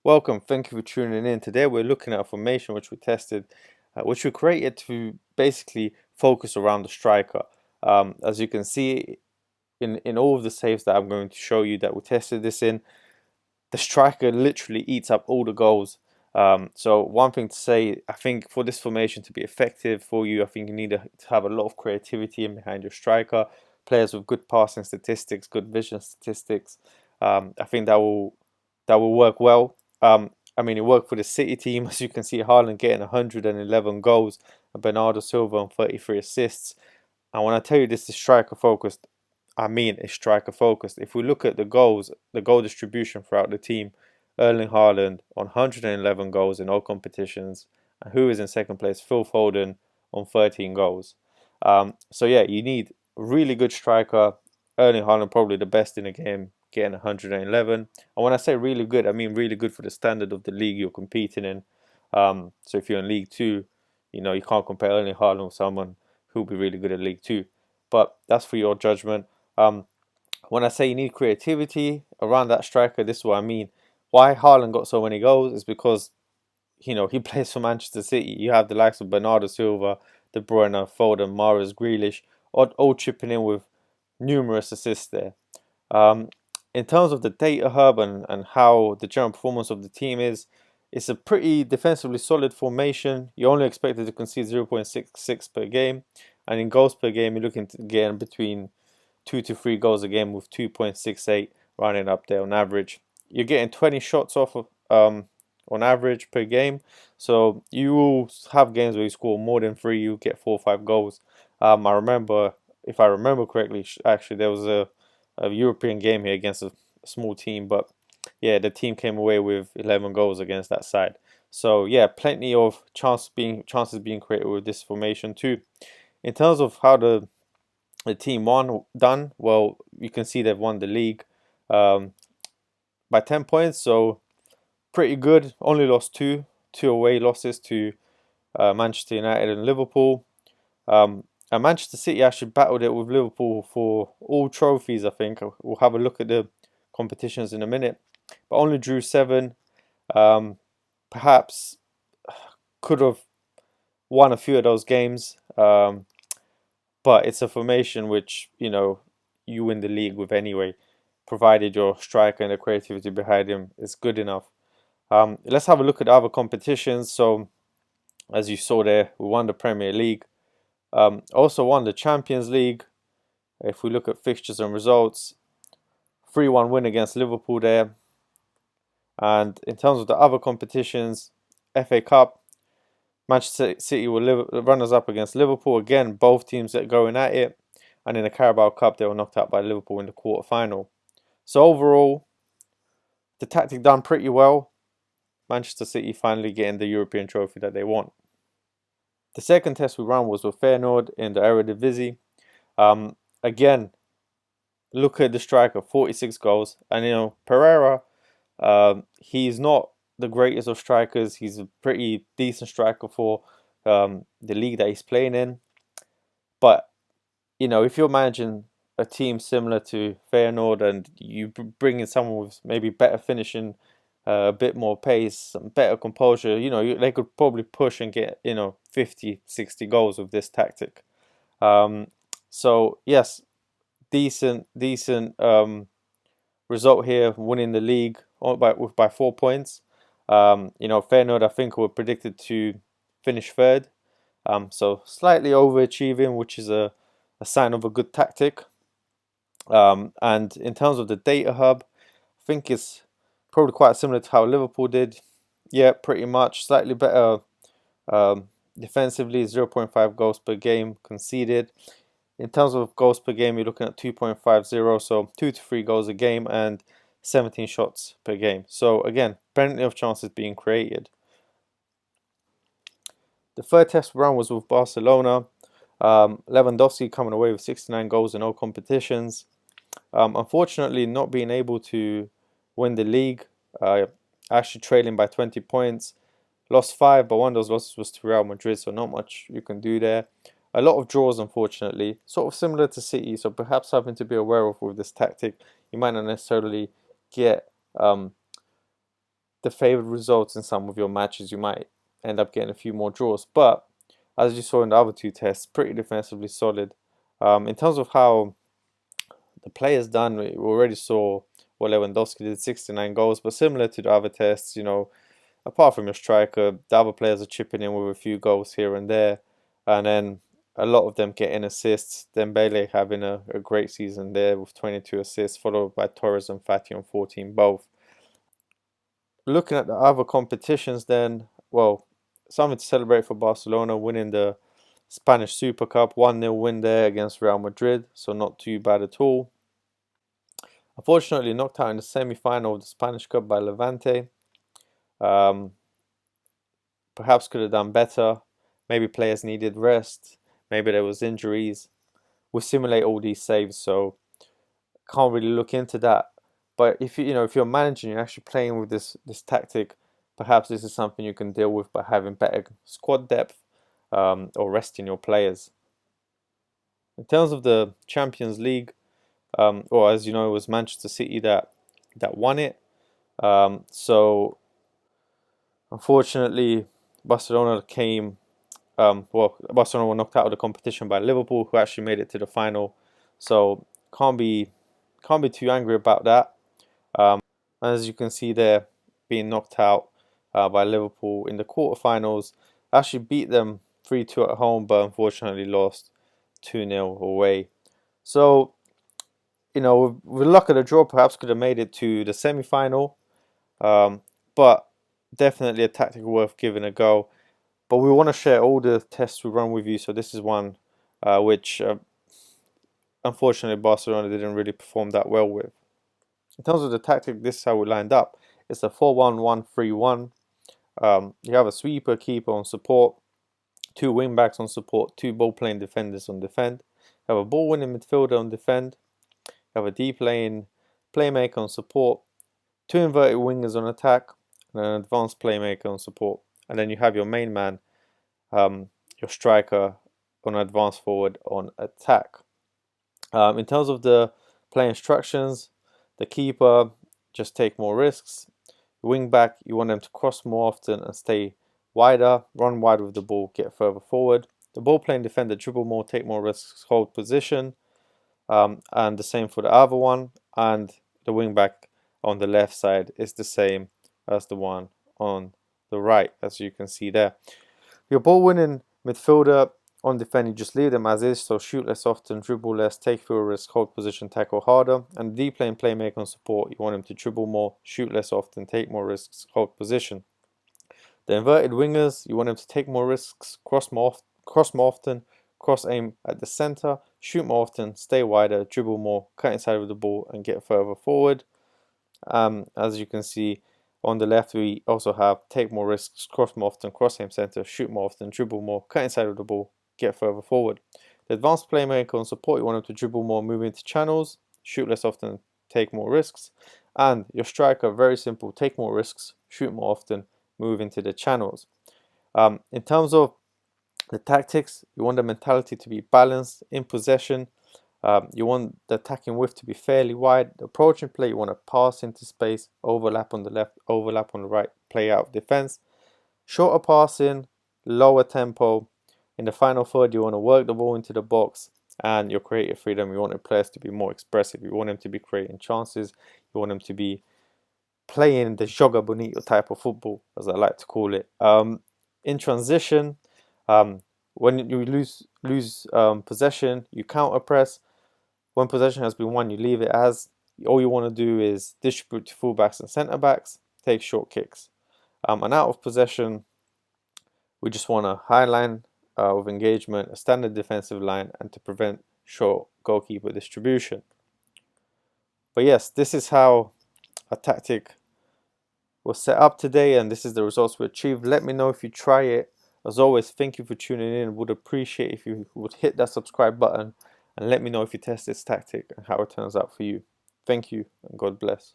Welcome, thank you for tuning in. Today we're looking at a formation which we tested, which we created to basically focus around the striker. As you can see in all of the saves that I'm going to show you that we tested this in, the striker literally eats up all the goals. So one thing to say, I think for this formation to be effective for you, I think you need to have a lot of creativity in behind your striker, players with good passing statistics, good vision statistics. I think that will work well. I mean, it worked for the City team, as you can see, Haaland getting 111 goals, and Bernardo Silva on 33 assists. And when I tell you this is striker focused, I mean it's striker focused. If we look at the goals, the goal distribution throughout the team, Erling Haaland on 111 goals in all competitions, and who is in second place? Phil Foden on 13 goals. So yeah, you need a really good striker. Erling Haaland probably the best in the game, getting 111. And when I say really good, I mean really good for the standard of the league you're competing in. So if you're in League Two, you can't compare Erling Haaland with someone who'll be really good at League Two. But that's for your judgment. Um, when I say you need creativity around that striker, this is what I mean. Why Haaland got so many goals is because he plays for Manchester City. You have the likes of Bernardo Silva, De Bruyne, Foden, Mahrez, Grealish, all chipping in with numerous assists there. Um, in terms of the data hub and how the general performance of the team is, it's a pretty defensively solid formation. You're only expected to concede 0.66 per game, and in goals per game, you're looking to get between 2 to 3 goals a game with 2.68 running up there on average. You're getting 20 shots off of, on average per game, so you will have games where you score more than three. You get 4 or 5 goals. I remember, if I remember correctly, actually there was a European game here against a small team, but yeah, the team came away with 11 goals against that side. So yeah, plenty of chances being created with this formation too. In terms of how the team done, well, you can see they've won the league um, by 10 points, so pretty good. Only lost two away losses to Manchester United and Liverpool. And Manchester City actually battled it with Liverpool for all trophies, I think. We'll have a look at the competitions in a minute, but only drew seven. Perhaps could have won a few of those games, but it's a formation which you win the league with anyway, provided your striker and the creativity behind him is good enough. Let's have a look at other competitions. So, as you saw there, we won the Premier League. Also won the Champions League. If we look at fixtures and results, 3-1 win against Liverpool there. And in terms of the other competitions, FA Cup, Manchester City were runners up against Liverpool. Again, both teams that are going at it. And in the Carabao Cup, they were knocked out by Liverpool in the quarter-final. So overall, the tactic done pretty well. Manchester City finally getting the European trophy that they want. The second test we ran was with Feyenoord in the Eredivisie. Again, look at the striker, 46 goals. And Pereira, he's not the greatest of strikers. He's a pretty decent striker for the league that he's playing in. But, if you're managing a team similar to Feyenoord and you bring in someone with maybe better finishing, a bit more pace, some better composure, they could probably push and get, 50, 60 goals with this tactic. So, yes, decent result here, winning the league by 4 points. Feyenoord, I think, were predicted to finish third. So slightly overachieving, which is a sign of a good tactic. And in terms of the data hub, I think it's probably quite similar to how Liverpool did. Yeah, pretty much. Slightly better defensively, 0.5 goals per game conceded. In terms of goals per game, you're looking at 2.50, so 2 to 3 goals a game and 17 shots per game. So again, plenty of chances being created. The third test run was with Barcelona. Lewandowski coming away with 69 goals in all competitions. Unfortunately, not being able to win the league, actually trailing by 20 points. Lost 5, but one of those losses was to Real Madrid, so not much you can do there. A lot of draws, unfortunately, sort of similar to City, so perhaps something to be aware of with this tactic. You might not necessarily get the favoured results in some of your matches. You might end up getting a few more draws. But as you saw in the other two tests, pretty defensively solid. In terms of how the players done, we already saw what Lewandowski did, 69 goals. But similar to the other tests, you know, apart from your striker, the other players are chipping in with a few goals here and there. And then a lot of them getting assists. Dembele having a great season there with 22 assists, followed by Torres and Fati on 14 both. Looking at the other competitions then, well, something to celebrate for Barcelona, winning the Spanish Super Cup, 1-0 win there against Real Madrid, so not too bad at all. Unfortunately, knocked out in the semi-final of the Spanish Cup by Levante. Perhaps could have done better. Maybe players needed rest. Maybe there was injuries. We simulate all these saves, so can't really look into that. But if if you're managing, you're actually playing with this tactic, perhaps this is something you can deal with by having better squad depth or resting your players. In terms of the Champions League, or as you know, it was Manchester City that won it. So unfortunately, Barcelona came. Barcelona were knocked out of the competition by Liverpool, who actually made it to the final. So can't be too angry about that. As you can see there, being knocked out by Liverpool in the quarterfinals, actually beat them 3-2 at home, but unfortunately lost 2-0 away. So, with luck of the draw, perhaps could have made it to the semi-final, but definitely a tactic worth giving a go. But we want to share all the tests we run with you, so this is one which unfortunately Barcelona didn't really perform that well with. In terms of the tactic, this is how we lined up. It's a 4-1-1-3-1. You have a sweeper, keeper on support, 2 wing backs on support, 2 ball-playing defenders on defend. You have a ball-winning midfielder on defend. You have a deep lane playmaker on support, 2 inverted wingers on attack, and an advanced playmaker on support. And then you have your main man, your striker, on advanced forward on attack. In terms of the play instructions, the keeper, just take more risks. Wing back, you want them to cross more often and stay wider, run wide with the ball, get further forward. The ball playing defender, dribble more, take more risks, hold position. And the same for the other one. And the wing back on the left side is the same as the one on the right, as you can see there. Your ball winning midfielder on defend, you just leave them as is, so shoot less often, dribble less, take fewer risks, hold position, tackle harder. And the deep lane playmaker on support, you want him to dribble more, shoot less often, take more risks, hold position. The inverted wingers, you want them to take more risks, cross more often, cross aim at the center, shoot more often, stay wider, dribble more, cut inside with the ball, and get further forward. As you can see on the left, we also have take more risks, cross more often, cross aim center, shoot more often, dribble more, cut inside with the ball, get further forward. The advanced playmaker on support, you want them to dribble more, move into channels, shoot less often, take more risks. And your striker, very simple, take more risks, shoot more often, move into the channels. In terms of the tactics, you want the mentality to be balanced in possession. You want the attacking width to be fairly wide. The approaching play, you want to pass into space, overlap on the left, overlap on the right, play out of defense. Shorter passing, lower tempo. In the final third, you want to work the ball into the box, and your creative freedom, you want your players to be more expressive. You want them to be creating chances. You want them to be playing the joga bonito type of football, as I like to call it. In transition, when you lose possession, you counter press. When possession has been won, you leave it as. All you want to do is distribute to fullbacks and centre backs, take short kicks. And out of possession, we just want a high line of engagement, a standard defensive line, and to prevent short goalkeeper distribution. But yes, this is how a tactic was set up today, and this is the results we achieved. Let me know if you try it. As always, thank you for tuning in. Would appreciate if you would hit that subscribe button and let me know if you test this tactic and how it turns out for you. Thank you and God bless.